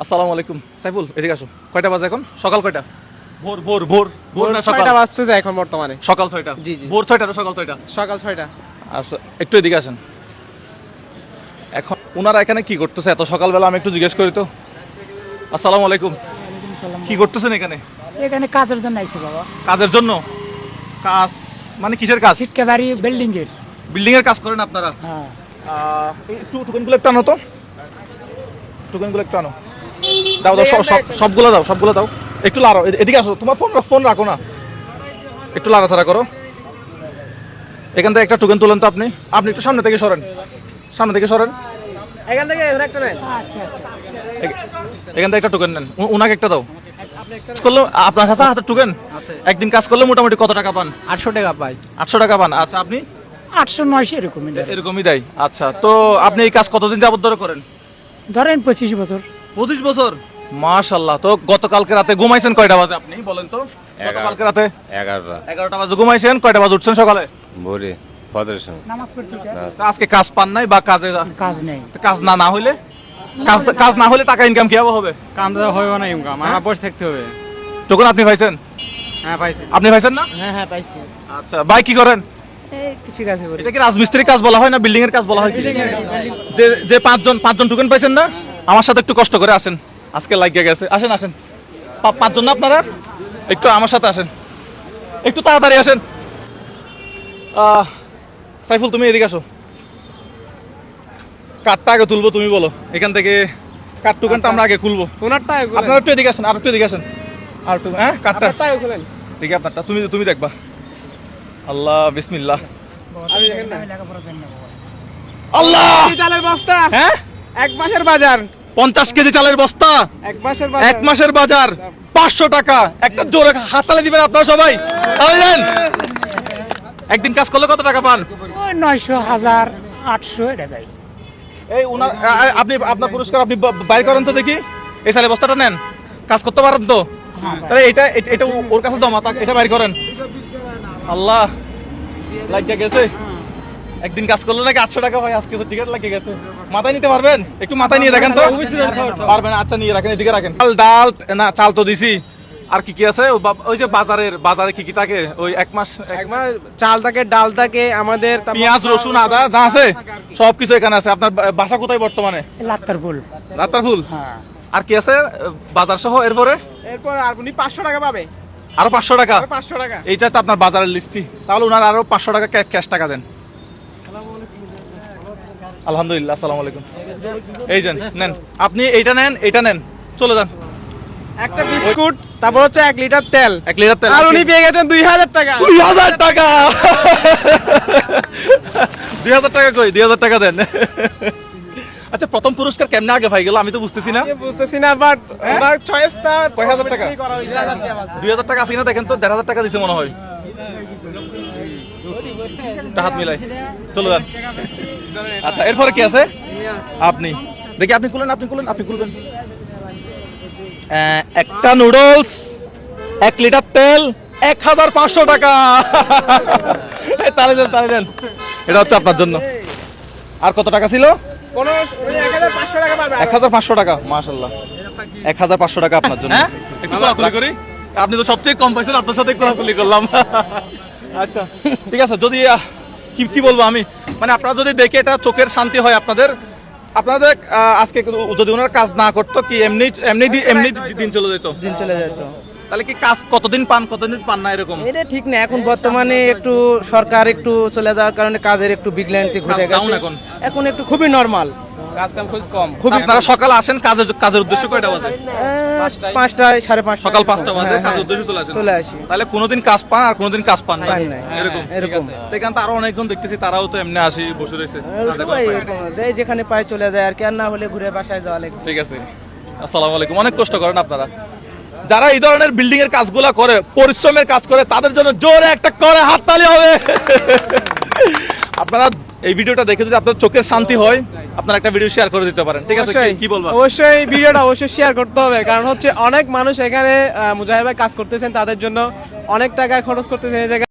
আসসালামু আলাইকুম সাইফুল, এদিকে আসো। কয়টা বাজে এখন? সকাল কয়টা? ভোর ভোর ভোর ভোর না সকাল? 6টা বাজতেছে এখন বর্তমানে। সকাল 6টা। জি, জি। ভোর 6টা না সকাল 6টা? সকাল 6টা। আচ্ছা, একটু এদিকে আসেন। এখন ওনারা এখানে কি করতেছে এত সকালবেলা? আমি একটু জিজ্ঞেস করি তো। আসসালামু আলাইকুম, কি করতেছেন এখানে? এখানে কাজের জন্য আইছি বাবা। কাজের জন্য? কাজ মানে কিসের কাজ? ছিটকে বাড়ি বিল্ডিং এর। বিল্ডিং এর কাজ করেন আপনারা? হ্যাঁ। একটু টুকেনগুলো একটু আনো তো, টুকেনগুলো একটু আনো। দাও দাও, সবগুলো দাও, সবগুলো দাও। একটু লাড়ো, এদিকে আসো। তোমার ফোন রাখো না, একটু লাড়াচাড়া করো। এখান থেকে একটা টোকেন তুলেন তো আপনি। আপনি একটু সামনে থেকে সরেন, সামনে থেকে সরেন। এখান থেকে একটা নেন। আচ্ছা আচ্ছা। এখান থেকে একটা টোকেন নেন, উনাকে একটা দাও। করলে আপনার কাছে হাতে টোকেন একদিন কাজ করলে মোটামুটি কত টাকা পান? 800 টাকা পাই। 800 টাকা পান। আচ্ছা, আপনি? 800-900 এরকমই ধরেন। এরকমই দেয়। আচ্ছা, তো আপনি এই কাজ কতদিন যাবত ধরে করেন? ধরেন 25 বছর। 25 বছর? মাশাআল্লাহ। তো গতকালকে রাতে ঘুমাইছেন কয়টা বাজে আপনি বলেন তো? গতকালকে রাতে 11টা বাজে ঘুমাইছেন, কয়টা বাজে উঠছেন সকালে? ভোরে ফজরের সময়। নামাজ পড়ছি। তো আজকে কাজ পান নাই বা কাজে কাজ নেই। কাজ না হইলে কাজ না হলে টাকা ইনকাম কিভাবে হবে? কামটা হবে না ইনকাম, আমরা বসে থাকতে হবে। টোকেন আপনি পাইছেন? হ্যাঁ পাইছি। আপনি পাইছেন না? হ্যাঁ পাইছি। আচ্ছা, ভাই কি করেন? এই কৃষি কাজ করি। এটা কি রাজমিস্ত্রির কাজ বলা হয় না বিল্ডিং এর কাজ বলা হয়? যে পাঁচজন টোকেন পাইছেন না, আমার সাথে একটু কষ্ট করে আসেন, আজকে লাগিয়ে গেছে। আসেন পাঁচজন না আপনারা? একটু আমার সাথে আসেন, একটু তাড়াতাড়ি আসেন। সাইফুল, তুমি এদিকে আসো। কার্ডটা আগে তুলবো, তুমি বলো। এখান থেকে কার্ড টোকেনটা আমরা আগে খুলবো। ওনারটা আপনারা একটু এদিকে আসেন, আর একটু এদিকে আসেন। আর একটু, হ্যাঁ, কার্ডটা খুলেন। দেখি আপনারটা, তুমি দেখবা। আল্লাহ বিসমিল্লাহ। আমি দেখেন না। আমি লেখাপড়া জানি না বাবা। আল্লাহ! চালের বস্তা, হ্যাঁ, এক মাসের বাজার। 50 কেজি চালের বস্তা, এক মাসের বাজার। এক মাসের বাজার 500 টাকা। একটা জোরে হাততালি দিবেন আপনারা সবাই। তালি দেন। একদিন কাজ করলে কত টাকা পান? ওই 900, 1000, 800 এটা ভাই। এই আপনি আপনার পুরস্কার আপনি বাইর করেন তো দেখি। এই চালের বস্তাটা নেন, কাজ করতে পারেন তো? তাহলে এটা ওর কাছে জমা, এটা বাইর করেন। আল্লাহ, লাগিয়ে গেছে। একদিন কাজ করলে নাকি 800 টাকা হয়, আজকে তো টিকিট লাগিয়ে গেছে। মাথায় নিতে পারবেন? একটু মাথায় নিয়ে দেখেন তো। পারবেন? আচ্ছা, নিয়ে রাখেন, এদিকে রাখেন। ডাল না, চাল তো দিছি। আর কি আছে? ওই যে বাজারে কি থাকে? ওই এক মাস চাল থাকে, ডাল থাকে, আমাদের পেঁয়াজ, রসুন, আদা যা আছে সবকিছু এখানে আছে। আপনার বাসা কোথায় বর্তমানে? লাত্তার ফুল। রাতারপুল। হ্যাঁ। আর কি আছে বাজার সহ? এরপরে এরপর আর উনি 500 টাকা পাবে। আরো 500 টাকা? 500 টাকা। এইটা তো আপনার বাজারের লিস্টই। তাহলে ওনার আরো 500 টাকা ক্যাশ টাকা দেন। আলহামদুলিল্লাহ, আসসালামু আলাইকুম। এই যে নেন, আপনি এইটা নেন, এইটা নেন, চলে যান। একটা বিস্কুট, তারপর হচ্ছে 1 লিটার তেল। 1 লিটার তেল। আর উনি পেয়ে গেছেন 2000 টাকা। 2000 টাকা! 2000 টাকা কই? 2000 টাকা দেন। আচ্ছা, প্রথম পুরস্কার কেমনে আগে পাই গেল আমি তো বুঝতেছি না। আমি বুঝতেছি না, বাট ওনার চয়েসটা কয় হাজার টাকা? করা হয়েছে। 2000 টাকা আছে না? দেখেন তো, 1500 টাকা দিছে মনে হয়। হাত মিলাই চলে যান। আচ্ছা, এরপরে কি আছে? আপনি দেখি, আপনি খুলবেন। একটা নুডলস, 1 লিটার তেল, 1500 টাকা। তালি দেন। এটা হচ্ছে আপনার জন্য। আর কত টাকা ছিল? কোন 1500 টাকা পাবে। 1500 টাকা। মাশাআল্লাহ, 1500 টাকা আপনার জন্য। একটু কোলাকুলি করি। আপনি তো সবচেয়ে কম পাইছেন, আপনার সাথে কোলাকুলি করলাম। আচ্ছা, ঠিক আছে। যদি কি বলবো আমি, মানে আপনারা যদি দেখে এটা চোখের শান্তি হয় আপনাদের আজকে যদি ওনার কাজ না করতো, কি এমনি দিন চলে যেত? তাহলে কি কাজ কতদিন পান না এরকম? এটা ঠিক না। এখন বর্তমানে একটু সরকার একটু চলে যাওয়ার কারণে কাজের একটু বিঘ্নান্তি ঘটে কাজ down গেছে। এখন একটু খুবই নরমাল। আজকাল খুব কম। আপনারা সকালে আসেন, কাজের উদ্দেশ্য কয়টা বাজে? 5টায় 5:30 সকাল 5টা বাজে হ্যাঁ, কাজের উদ্দেশ্যে চলে আসি। তাহলে কোনোদিন কাজ পান আর কোনোদিন কাজ পান না, পান নাই। এরকম? এরকম। তো এখানে তো আরো অনেকজন দেখতেছি, তারাও তো এমনি আসি বসে রয়েছে। সবাই এরকম, যেখানে পায় চলে যায় আর কি, আর না হলে ঘুরে বাসায় যাওয়া লাগে। ঠিক আছে, আসসালামু আলাইকুম। অনেক কষ্ট করেন আপনারা। যারা এই ধরনের বিল্ডিং এর কাজগুলো করে, পরিশ্রমের কাজ করে, তাদের জন্য জোরে একটা করে হাততালি হবে। আপনারা এই ভিডিওটা দেখে যদি আপনার চোখের শান্তি হয়, আপনারা একটা ভিডিও শেয়ার করে দিতে পারেন। ঠিক আছে, কি বলবো? অবশ্যই ভিডিওটা শেয়ার করতে হবে, কারণ হচ্ছে অনেক মানুষ এখানে মুজাহিদ ভাই কাজ করতেছেন, তাদের জন্য অনেক টাকা খরচ করতেছেন এই জায়গায়।